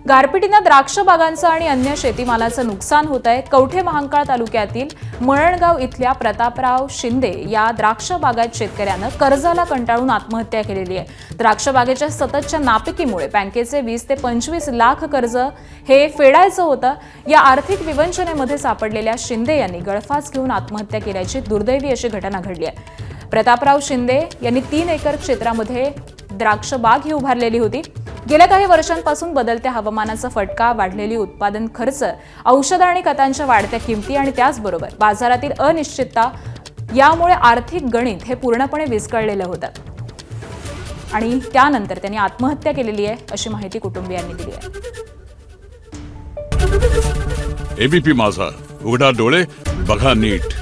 गारपिटीनं द्राक्ष बागांचं आणि अन्य शेतीमालाचं नुकसान होत आहे। कवठे महांकाळ तालुक्यातील मळणगाव इथल्या प्रतापराव शिंदे या द्राक्ष बागायत शेतकऱ्यानं कर्जाला कंटाळून आत्महत्या केलेली आहे। द्राक्ष बागेच्या सततच्या नापिकीमुळे बँकेचे 20 ते 25 लाख कर्ज हे फेडायचं होतं। या आर्थिक विवंचनेमध्ये सापडलेल्या शिंदे यांनी गळफास घेऊन आत्महत्या केल्याची दुर्दैवी अशी घटना घडली आहे। प्रतापराव शिंदे यांनी 3 एकर क्षेत्रामध्ये द्राक्ष बाग ही उभारलेली होती। गेल्या काही वर्षांपासून बदलत्या हवामानाचा फटका, वाढलेली उत्पादन खर्च, औषध आणि खतांच्या वाढत्या किमती आणि त्याचबरोबर बाजारातील अनिश्चितता यामुळे आर्थिक गणित हे पूर्णपणे विस्कळलेलं होतं आणि त्यानंतर त्यांनी आत्महत्या केलेली आहे अशी माहिती कुटुंबियांनी दिली आहे। एबीपी माझा, उघडा डोळे बघा नीट।